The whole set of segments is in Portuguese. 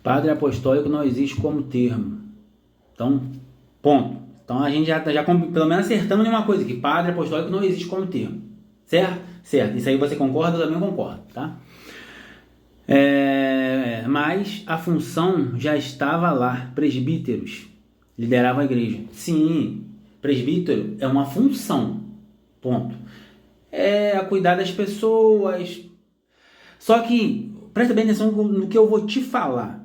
Padre apostólico não existe como termo. Então, ponto. Então a gente já pelo menos acertamos em uma coisa, que padre apostólico não existe como termo. Certo? Certo. Isso aí você concorda? Eu também concordo, tá? Mas a função já estava lá. Presbíteros lideravam a igreja. Sim, presbítero é uma função. Ponto. É a cuidar das pessoas. Só que, presta bem atenção no que eu vou te falar.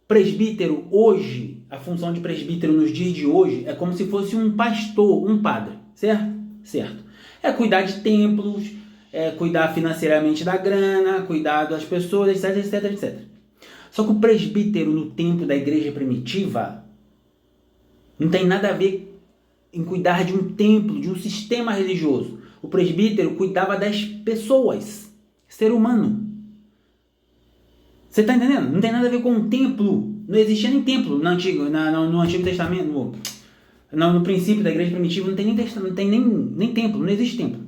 Presbítero hoje, a função de presbítero nos dias de hoje é como se fosse um pastor, um padre, certo? Certo. É cuidar de templos, é cuidar financeiramente da grana, cuidar das pessoas, etc, etc, etc. Só que o presbítero no tempo da igreja primitiva não tem nada a ver em cuidar de um templo, de um sistema religioso. O presbítero cuidava das pessoas, ser humano. Você está entendendo? Não tem nada a ver com um templo. Não existia nem templo no Antigo Testamento. No princípio da igreja primitiva não tem nem templo, não existe templo.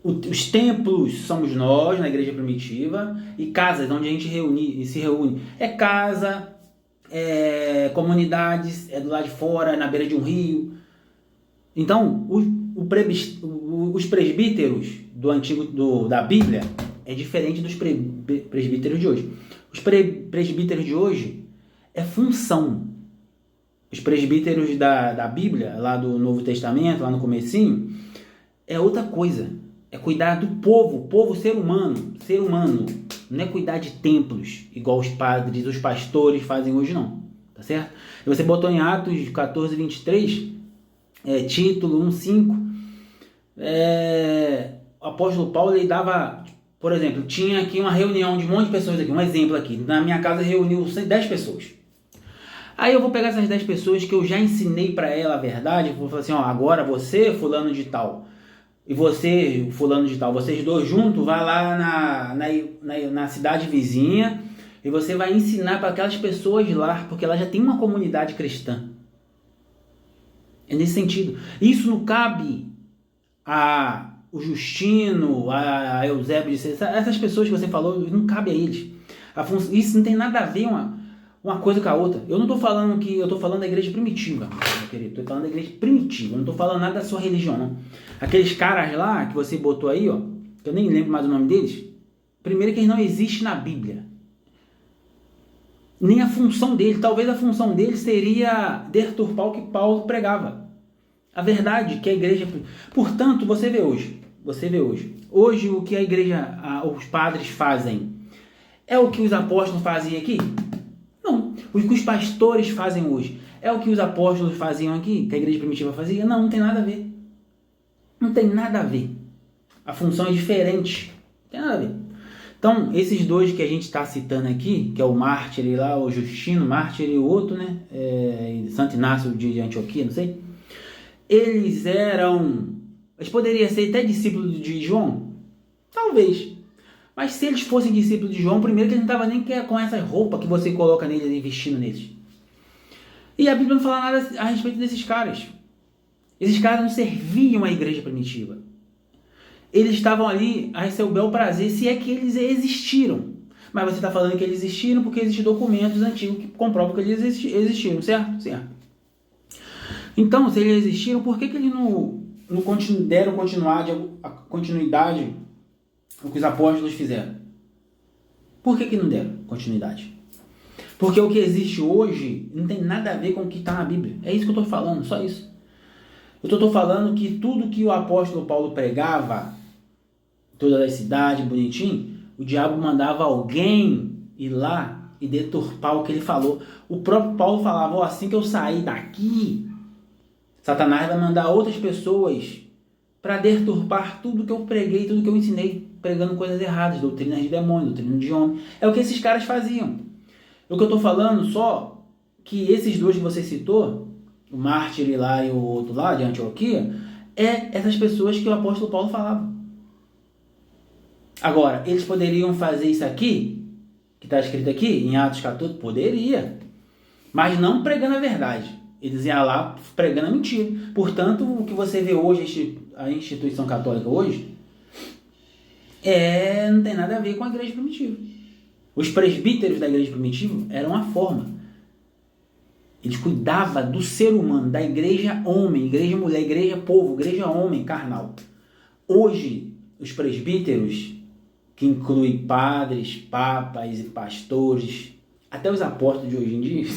Os templos somos nós, na igreja primitiva, e casas onde a gente se reúne. É casa, comunidades, do lado de fora, na beira de um rio. Então, os presbíteros da Bíblia é diferente dos presbíteros de hoje. Os presbíteros de hoje é função. Os presbíteros da Bíblia, lá do Novo Testamento, lá no comecinho, é outra coisa. É cuidar do povo ser humano. Ser humano. Não é cuidar de templos, igual os padres, os pastores fazem hoje, não. Tá certo? E você botou em Atos 14, 23, título 1:5, o apóstolo Paulo, ele dava, por exemplo, tinha aqui uma reunião de um monte de pessoas aqui, um exemplo aqui, na minha casa reuniu 10 pessoas. Aí eu vou pegar essas 10 pessoas que eu já ensinei para ela a verdade, vou falar assim, agora você, fulano de tal, e você, fulano de tal, vocês dois juntos, vai lá na cidade vizinha e você vai ensinar para aquelas pessoas de lá, porque ela já tem uma comunidade cristã. É nesse sentido. Isso não cabe o Justino, a Eusébio de César, essas pessoas que você falou, não cabe a eles. Isso não tem nada a ver uma coisa com a outra. Eu não estou falando eu estou falando da igreja primitiva, meu querido. Estou falando da igreja primitiva, eu não estou falando nada da sua religião, não. Aqueles caras lá que você botou aí, que eu nem lembro mais o nome deles, primeiro que eles não existem na Bíblia. Nem a função dele, talvez a função dele seria deturpar o que Paulo pregava. A verdade que a igreja... Portanto, você vê hoje. Hoje o que a igreja, os padres fazem, é o que os apóstolos faziam aqui? Não. O que os pastores fazem hoje, é o que os apóstolos faziam aqui? Que a igreja primitiva fazia? Não tem nada a ver. Não tem nada a ver. A função é diferente. Não tem nada a ver. Então, esses dois que a gente está citando aqui, que é o mártir lá, o Justino, mártir e o outro, né? Santo Inácio de Antioquia, não sei. Eles poderiam ser até discípulos de João? Talvez. Mas se eles fossem discípulos de João, primeiro que ele não estava nem com essa roupa que você coloca neles e vestindo neles. E a Bíblia não fala nada a respeito desses caras. Esses caras não serviam à igreja primitiva. Eles estavam ali a receber o bel prazer, se é que eles existiram. Mas você está falando que eles existiram porque existem documentos antigos que comprovam que eles existiram, certo? Certo. Então, se eles existiram, por que eles não deram continuidade ao que os apóstolos fizeram? Por que não deram continuidade? Porque o que existe hoje não tem nada a ver com o que está na Bíblia. É isso que eu estou falando, só isso. Eu estou falando que tudo que o apóstolo Paulo pregava, toda a cidade, bonitinho, o diabo mandava alguém ir lá e deturpar o que ele falou. O próprio Paulo falava, assim que eu sair daqui, Satanás vai mandar outras pessoas para deturpar tudo que eu preguei, tudo que eu ensinei, pregando coisas erradas, doutrinas de demônio, doutrina de homem. É o que esses caras faziam. O que eu estou falando só que esses dois que você citou, o mártir lá e o outro lá, de Antioquia, essas pessoas que o apóstolo Paulo falava. Agora, eles poderiam fazer isso aqui, que está escrito aqui, em Atos 14? Poderia. Mas não pregando a verdade. Eles iam lá pregando a mentira. Portanto, o que você vê hoje, a instituição católica hoje, não tem nada a ver com a igreja primitiva. Os presbíteros da igreja primitiva eram a forma. Eles cuidavam do ser humano, da igreja homem, igreja mulher, igreja povo, igreja homem, carnal. Hoje, os presbíteros, que inclui padres, papas e pastores, até os apóstolos de hoje em dia,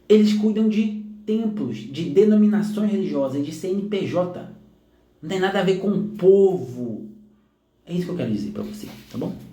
eles cuidam de templos, de denominações religiosas, de CNPJ. Não tem nada a ver com o povo. É isso que eu quero dizer para você, tá bom?